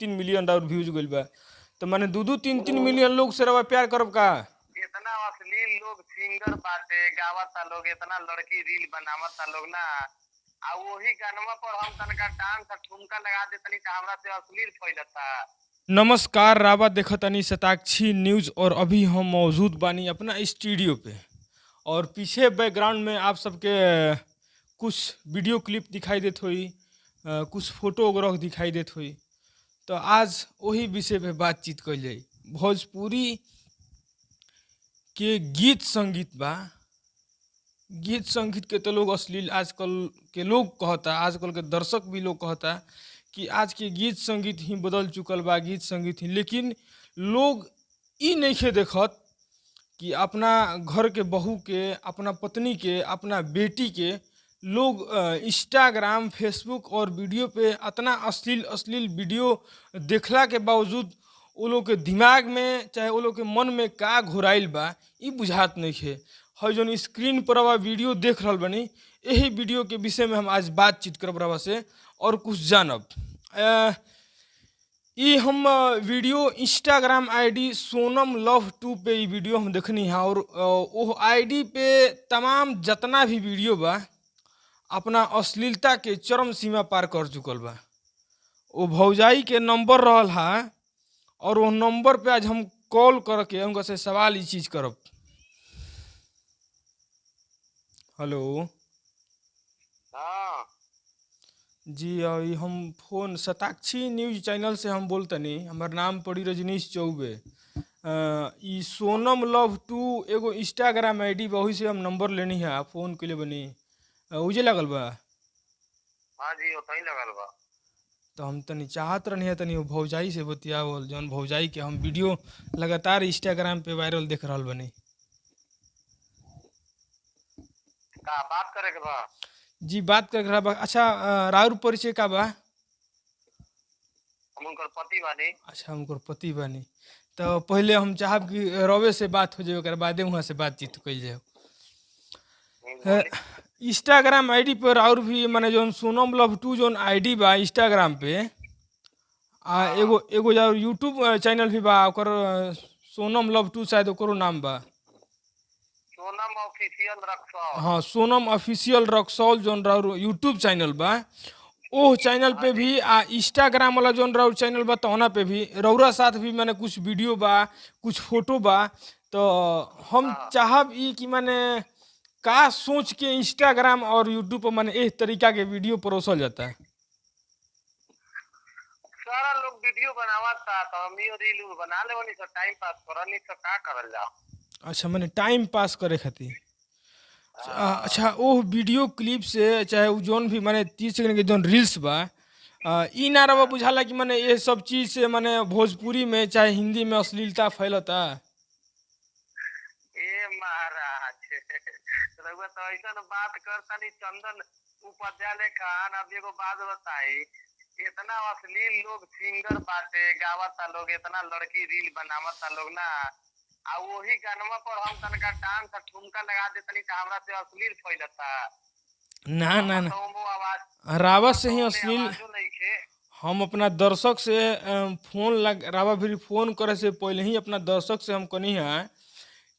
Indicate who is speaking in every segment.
Speaker 1: 3 million और views गइल बा। तो माने 2-3 मिलियन लोग से रवा प्यार करब का?
Speaker 2: इतना अश्लील लोग सिंगर बाटे गावता लोग, इतना लड़की रील बनावता लोग ना, आ वही गानवा पर हम तनका डांस ठुमका लगा देतनी त हमरा से अश्लील फैलता।
Speaker 1: नमस्कार, रावा देखतानी शताक्षी न्यूज़ और अभी हम मौजूद बानी अपना स्टूडियो पे और पीछे बैकग्राउंड में आप सबके कुछ वीडियो क्लिप दिखाई देत होई, कुछ फोटोग्राफ दिखाई देत होई। तो आज वही विषय पे बातचीत कइल जाई। भोजपुरी के गीत संगीत बा, गीत संगीत के तो लोग अश्लील आजकल के लोग कहता, आजकल के दर्शक भी लोग कहता कि आज के गीत संगीत ही बदल चुकल बा, गीत संगीत ही। लेकिन लोग ई नइखे देखत कि अपना घर के बहू के, अपना पत्नी के, अपना बेटी के लोग इंस्टाग्राम, फेसबुक और वीडियो पे इतना अश्लील अश्लील वीडियो देखला के बावजूद वो लोग के दिमाग में चाहे वो लोग के मन में का घुराइल बा ई बुझात नइखे। है जौन स्क्रीन पर रवा वीडियो देख रहल बनी, यही वीडियो के विषय में हम आज बातचीत करब रवा से और कुछ जानब। ई हम video Instagram ID Sonam love 2 पे ई वीडियो हम देखनी है और वो आईडी पे तमाम जितना भी वीडियो बा अपना अश्लीलता के चरम सीमा पार कर चुकल बा। वो भौजाई के नंबर रहल हा और वो नंबर पे आज हम कॉल करके उनका से सवाल ई चीज करब। हेलो
Speaker 2: हाँ
Speaker 1: जी, अभी हम फोन शताक्षी न्यूज चैनल से हम बोलतनी। हमार नाम पड़ी रजनीश चौबे। ई सोनम लव 2 एगो इंस्टाग्राम आईडी बा, वही से हम नंबर लेनी है, फोन के लिए बनी। उजे लगल बा।
Speaker 2: हाँ जी उतही लगल बा।
Speaker 1: तो हम तनी चाहत रहनी है तनी वो भौजाई से बतियावल, जौन भौजाई के हम वीडियो लगातार इंस्टाग्राम पे वायरल देख रहल बनी।
Speaker 2: का बात करे के बा?
Speaker 1: जी बात कर रहा बा। अच्छा, राउर परिचय का बा?
Speaker 2: हम उनकर पति बानी।
Speaker 1: अच्छा, हमको पति बानी। तो पहले हम चाहब कि रवे से बात हो जाए, ओकर बादे वहाँ से बातचीत कइल जाए।
Speaker 2: बोली।
Speaker 1: इंस्टाग्राम आईडी पर और भी माने जौन सोनम लव 2 जौन आईडी बा इंस्टाग्राम पे, एगो एगो जो यूट्यूब चैनल भी बा, ओकर सोनम लव 2 शायद ओकरो नाम बा।
Speaker 2: सोनम ऑफिशियल रक्सौल।
Speaker 1: हाँ, सोनम ऑफिशियल रक्सौल जौन राउर यूट्यूब चैनल बा, ओह चैनल पे भी आ इंस्टाग्राम वाला जौन राउर चैनल बा तौना पे भी रौरा साथ भी माने कुछ वीडियो बा, कुछ फोटो बा। तो हम चाहब ई कि माने का सोच के इंस्टाग्राम और यूट्यूब पर माने इस तरीका के वीडियो परोसल जाता है।
Speaker 2: सारा लोग वीडियो बनावता तो हम ही रील बना लेवनी तो टाइम पास करनी तो का करल जाओ।
Speaker 1: अच्छा, माने टाइम पास करे खातिर। अच्छा, वो वीडियो क्लिप से चाहे वो जौन भी माने 30 सेकंड के जौन रील्स बा, ई ना रवा बुझाला कि माने ये सब चीज से माने भोजपुरी में चाहे हिंदी में अश्लीलता फैलता।
Speaker 2: ए महाराज रउआ तो ऐसा बात करता नहीं चंदन उपाध्याय खान। अब एगो बात बताई, इतना अश्लील लोग सिंगर बाटे गावता लोग, इतना लड़की रील बनावता लोग ना, आ वही गानवा पर हम तनका डांस ठुमका लगा देतनी त हमरा से अश्लील फैलता।
Speaker 1: ना ना ना,
Speaker 2: तो वो आवाज
Speaker 1: रावा से ही
Speaker 2: तो
Speaker 1: अश्लील।
Speaker 2: आवाजो नइखे।
Speaker 1: हम अपना दर्शक से फोन लग रावा भी फोन करे से पहले ही अपना दर्शक से हम कहनी है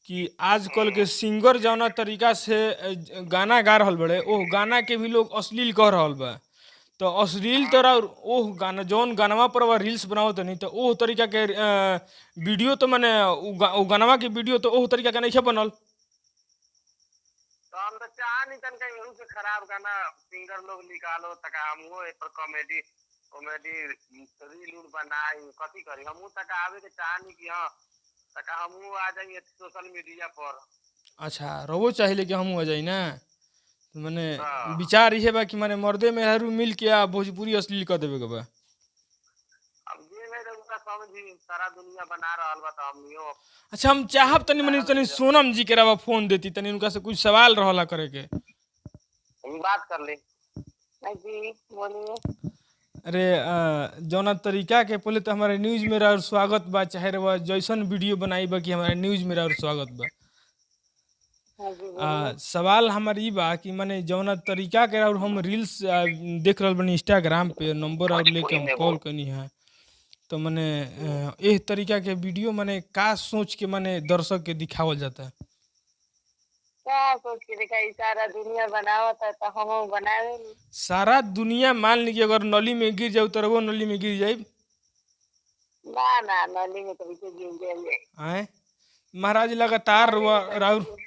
Speaker 1: कि आजकल के सिंगर जौना तरीका से गाना गा रहल बड़े, ओह गाना के भी लोग अश्लील कह रहल बा। तो अश्लील तरह ओह गाना जौन गानवा पर वह रील्स बनावत नहीं, तो ओह तरीका के वीडियो तो माने उ गानवा के वीडियो तो ओह तरीका के नहीं बनल।
Speaker 2: तो हम तो चाह नहीं तनका यहू से खराब गाना सिंगर लोग निकालो तका हमहू ए पर कॉमेडी कॉमेडी रील उल बनाई कथी करी। हमहू तका आवे के चाह नहीं कि हाँ तका हमहू आ जाइए सोशल मीडिया पर।
Speaker 1: अच्छा, रवो चाहिए कि हम हो जाई ना। तो माने
Speaker 2: हाँ।
Speaker 1: विचार ये बा कि माने मर्दे मेहरू मिल के आ भोजपुरी अश्लील कर देवे के बा।
Speaker 2: अब ये नहीं रउआ समझी सारा दुनिया बना रहल बा तो हमनियो।
Speaker 1: अच्छा, हम चाहब तनी मनी तनी सोनम जी के रवा फोन देती, तनी उनका से कुछ सवाल रहला करे के।
Speaker 2: हम बात कर ली। जी बोलिए।
Speaker 1: अरे, जौना तरीका के पहले तो हमारे न्यूज में और स्वागत बा, चाहे रवा जैसन वीडियो बनाई बा कि हमारे न्यूज में और स्वागत बा। सवाल हमार ई बा कि माने जौना तरीका के और हम रील्स देख रहल बनी इंस्टाग्राम पे, नंबर और लेके हम कॉल करनी है तो मने एह तरीका के वीडियो मने का सोच के मने दर्शक के दिखावल जाता है?
Speaker 3: क्या सोच के दिखाई, सारा दुनिया बनावत है तो हम बनावे नी।
Speaker 1: सारा दुनिया मान लीजिए अगर नली में गिर जाऊ तो रउआ नली में गिर जाई?
Speaker 3: ना ना, नली में कभी से गिर जाइए।
Speaker 1: आए महाराज लगातार
Speaker 3: नली
Speaker 1: रउआ
Speaker 3: में कभी
Speaker 1: राउर
Speaker 3: गिर-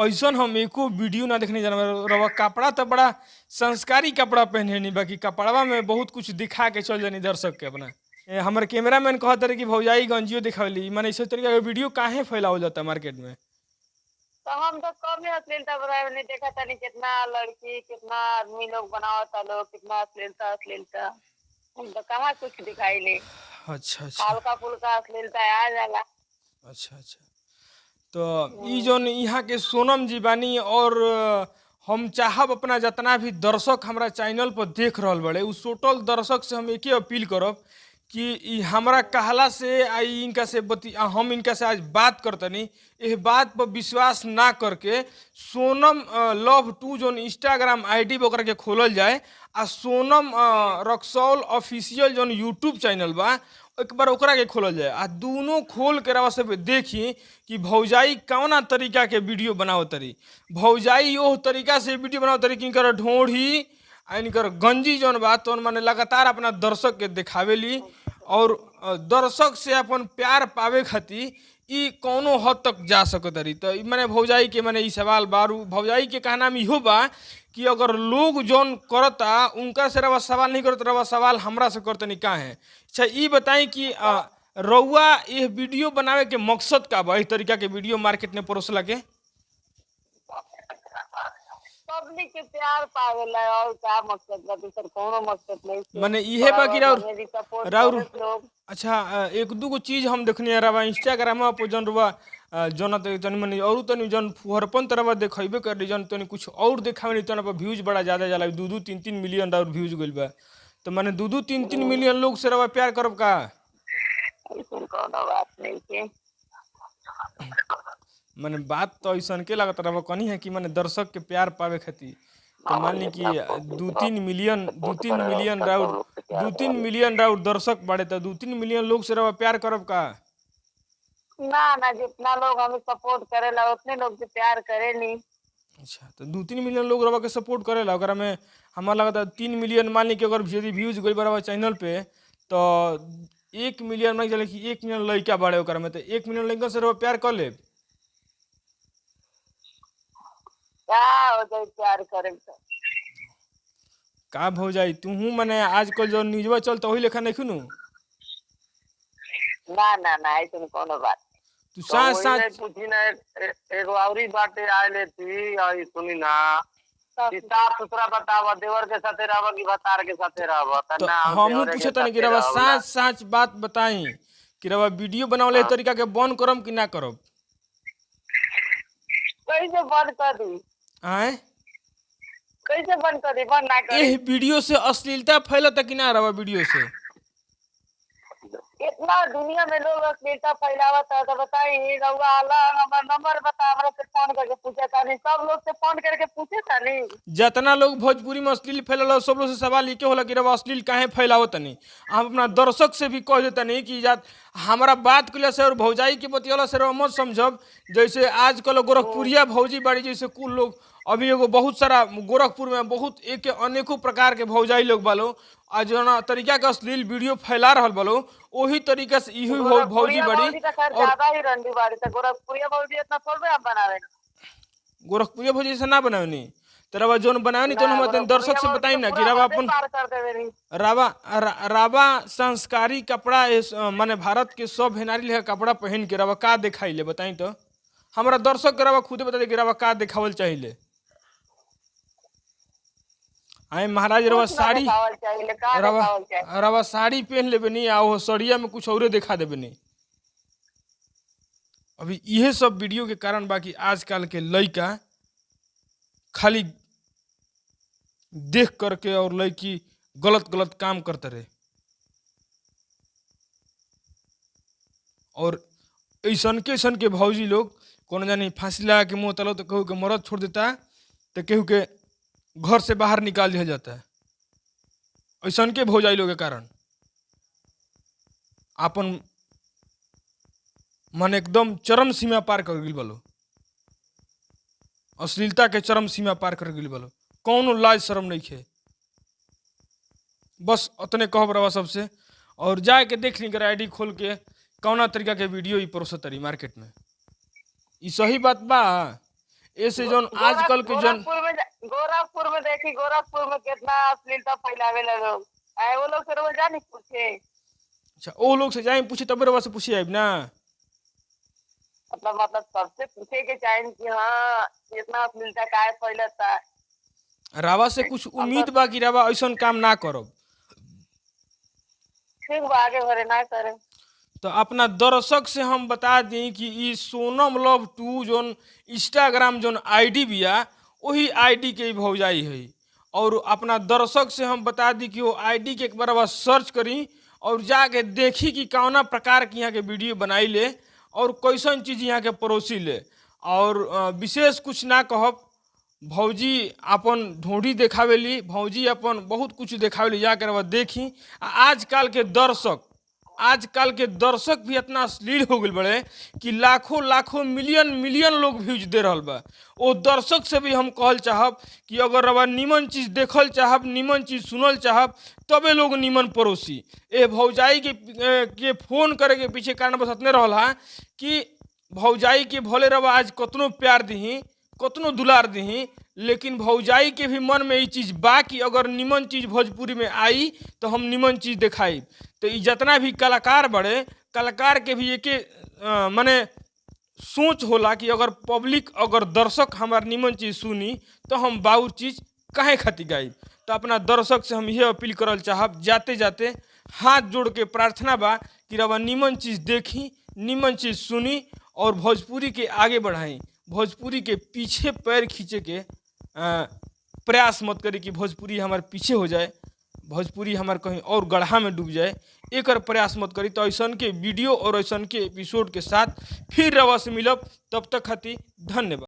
Speaker 1: ऐसन हम एको वीडियो ना देखने जाना। रउआ कपड़ा तो बड़ा संस्कारी कपड़ा पहने नहीं, बाकी कपड़वा में बहुत कुछ दिखा के चल जानी दर्शक के अपना। हमारे कैमरामैन कहते रहे कि भौजाई गंजियो दिखावली, माने इस तरीका के वीडियो काहे फैलावल जाता मार्केट में?
Speaker 3: तो हम तो कम ही अश्लीलता बनावे नहीं, देखा था नहीं कितना लड़की कितना आदमी लोग बनावता लोग, कितना अश्लीलता अश्लीलता। हम तो कहाँ कुछ दिखाई नहीं,
Speaker 1: अच्छा अच्छा
Speaker 3: हल्का फुल्का अश्लीलता आ जाला।
Speaker 1: अच्छा अच्छा। तो ई जौन यहाँ के सोनम जी बानी और हम चाहब अपना जितना भी दर्शक हमरा चैनल पर देख रहल बड़े उ टोटल दर्शक से हम एक ही अपील करब कि ई हमरा कहला से आई इनका से हम इनका से आज बात करतनी, इस बात पर विश्वास ना करके सोनम लव टू जौन इंस्टाग्राम आईडी ओकरा के खोलल जाए आ सोनम रक्सौल ऑफिशियल जौन यूट्यूब चैनल बा एक बार ओकरा के खोलल जाए आ दोनों खोल के रवा से देखी कि भौजाई कौना तरीका के वीडियो बनाओ तरी। भौजाई ओह तरीका से वीडियो बनाओ तरी कि इनकर ढोढ़ी आ इनकर गंजी जौन बा तो माने लगातार अपना दर्शक के दिखावेली और दर्शक से अपन प्यार पावे खातिर ई कौनो हद तक जा सकत रही। तो माने भौजाई के माने ई सवाल बारू भौजाई के कहना में इहो बा कि अगर लोग जौन करता उनका से रवा सवाल नहीं करता, रवा सवाल हमरा से करतनी का है। अच्छा ई बताई कि रउआ ये वीडियो बनावे के मकसद का बा, इस तरीका के वीडियो मार्केट में परोसला के?
Speaker 3: पब्लिक के प्यार पावेला और क्या मकसद बा, दूसर कोनो मकसद नहीं।
Speaker 1: माने इहे बा कि राउर
Speaker 3: लोग
Speaker 1: अच्छा एक दूगो चीज हम देखनी रवा इंस्टाग्राम पर जौन रवा जौन तनी मनी और तनी जौन फुहरपन तरह देखेबे कर जौन तनी कुछ और देखावे नहीं तो व्यूज बड़ा ज्यादा जाला, 2-3 मिलियन और व्यूज गइल बा। तो माने 2-3 मिलियन लोग से रवा प्यार करब का?
Speaker 3: ऐसन कोनो बात नहीं के।
Speaker 1: माने बात तो ऐसा के लागत रहा कनी है कि माने दर्शक के प्यार पावे खातिर तो मान ली कि 2-3 मिलियन राउर दर्शक बाड़े तो 2-3 मिलियन लोग से रवा प्यार करब का?
Speaker 3: ना ना, जितना लोग हमें सपोर्ट करेला उतने लोग से प्यार करे नहीं।
Speaker 1: अच्छा तो 2-3 मिलियन लोग रवा के सपोर्ट करेला, ओकरा में हमारा लगता है 3 मिलियन मान ली कि अगर यदि व्यूज गई बा चैनल पे तो 1 मिलियन मान चले कि 1 मिलियन लड़का बाड़े ओकरा में, तो 1 मिलियन लड़का से रवा प्यार कर ले
Speaker 3: क्या हो जाए प्यार करे तो।
Speaker 1: का भौजाई तूहू माने आजकल जो न्यूजवा चलता वही लेखा नहीं खुनू
Speaker 3: ना ना ना, ऐसन कोनो बात
Speaker 1: तू साथ साथ
Speaker 2: पूछी ना एगो औरी बाटे आए थी और सुनी ना कि साफ सुथरा बतावा, देवर के साथे रहबा कि भतार के साथे रहबा?
Speaker 1: तो
Speaker 2: ना
Speaker 1: हमहू पूछे तनी कि रवा साच साच बात बताई कि रवा वीडियो बनावले तरीका के बंद करम कि ना करब?
Speaker 3: कैसे बंद कर दी,
Speaker 1: आए
Speaker 3: कैसे बंद कर दी, बंद ना कर।
Speaker 1: एह वीडियो से अश्लीलता फैलता कि ना रवा वीडियो से?
Speaker 3: इतना दुनिया में लोग अश्लीलता फैलावत है तो बताइए रउआ अल्लाह हमारा नंबर बता, हमरा से फोन करके पूछे था नहीं, सब लोग से फोन करके पूछे था नहीं।
Speaker 1: जितना लोग भोजपुरी में अश्लील फैलल सब लोग से सवाल ये होला कि रवा अश्लील काहे फैलावो तनी। हम अपना दर्शक से भी कह देता नहीं कि जात हमारा बात कइला से और भौजाई के बतियला से रवा मत समझब। जैसे आजकल गोरखपुरिया भौजी बाड़ी जैसे कुल लोग अभी एगो बहुत सारा गोरखपुर में बहुत एक अनेकों प्रकार के भौजाई लोग बालो आ जना तरीका के अश्लील वीडियो फैला रहल बालो वही तरीका से इही भौजी बाड़ी। और
Speaker 3: ज्यादा ही रंडी बाड़ी तो गोरखपुरिया भौजी इतना थोड़े हम बनावे।
Speaker 1: गोरखपुरिया भौजी से ना बनावनी तो रवा जोन बनावनी तो हम तनी दर्शक से बताई ना कि रवा अपन
Speaker 3: पार कर देवे नहीं।
Speaker 1: रावा संस्कारी कपड़ा माने भारत के सब हेनारी लेखा कपड़ा पहन के रवा का दिखाई ले बताई तो हमारा दर्शक के रवा खुदे बता दे कि रवा का दिखावल चाहिए। आए महाराज रवा साड़ी रवा साड़ी पहन लेबे नहीं आ वो सड़िया में कुछ और दिखा देबे नहीं। अभी यह सब वीडियो के कारण बाकी आजकल के लड़का खाली देख करके और लड़की गलत गलत काम करते रहे और ऐसन के भौजी लोग कौन जानी फांसी लगा के मुँह तलो तो केहू के मरद छोड़ देता तो केहू के घर से बाहर निकाल दिया जाता है ऐसन के भौजाई लोग के कारण। आपन मन एकदम चरम सीमा पार कर गइल बालो, अश्लीलता के चरम सीमा पार कर गइल बालो, कौनो लाज शर्म नहीं खे। बस उतने कहब रवा सबसे, और जाए के देख ली कर आईडी खोल के कौना तरीका के वीडियो ही परोसत तरी मार्केट में। ई सही बात बा? ऐसे जौन आजकल के जन
Speaker 3: गोरखपुर में देखी, गोरखपुर में कितना अश्लीलता फैलावे लोग, आए वो लोग फिर वो जानी पूछे।
Speaker 1: अच्छा, वो लोग से जाए पूछे तब रवा से पूछे आइब ना।
Speaker 3: मतलब सबसे पूछे के चाहिए कि हाँ इतना अश्लीलता काहे फैलता।
Speaker 1: रावा से कुछ उम्मीद बा कि रावा ऐसा काम ना करब?
Speaker 3: ठीक बा, आगे भरे ना करे।
Speaker 1: तो अपना दर्शक से हम बता दी कि ई सोनम लव 2 जोन इंस्टाग्राम जोन आईडी बिया वही आईडी के भौजाई है। और अपना दर्शक से हम बता दी कि वो आईडी के एक बार सर्च करी और जाके देखी कि कौना प्रकार की यहाँ के वीडियो बनाई ले और कैसन चीज़ यहाँ के परोसी ले। और विशेष कुछ ना कहब, भौजी अपन ढोढ़ी देखावेली, भौजी अपन बहुत कुछ देखावेली, जाकर वह देखी। आजकल के दर्शक भी इतना अश्लील हो गए बड़े कि लाखों लाखों मिलियन मिलियन लोग व्यूज दे रहा बा। वो दर्शक से भी हम कहल चाहब कि अगर रवा निमन चीज़ देखल चाहब, निमन चीज़ सुनल चाहब, तबे लोग निमन परोसी। ए भौजाई के फोन करे के पीछे कारण बस इतने रहा कि भौजाई के भले रवा आज कतनो प्यार दही, कतनो दुलार दही, लेकिन भौजाई के भी मन में ये चीज़ बा कि अगर निमन चीज़ भोजपुरी में आई तो हम निमन चीज़ दिखाई। तो ये जितना भी कलाकार बड़े, कलाकार के भी एक माने सोच होला कि अगर पब्लिक, अगर दर्शक हमार निमन चीज़ सुनी तो हम बाउर चीज़ काहे खातिर गाई। तो अपना दर्शक से हम यह अपील करल चाहब, जाते जाते हाथ जोड़ के प्रार्थना बा कि रवा निमन चीज़ देखी, निमन चीज़ सुनी और भोजपुरी के आगे बढ़ाई। भोजपुरी के पीछे पैर खींचे के प्रयास मत करी कि भोजपुरी हमारे पीछे हो जाए, भोजपुरी हमारे कहीं और गड्ढा में डूब जाए, एक प्रयास मत करी। तो ऐसा के वीडियो और ऐसा के एपिसोड के साथ फिर रवा से मिलब, तब तक खातिर धन्यवाद।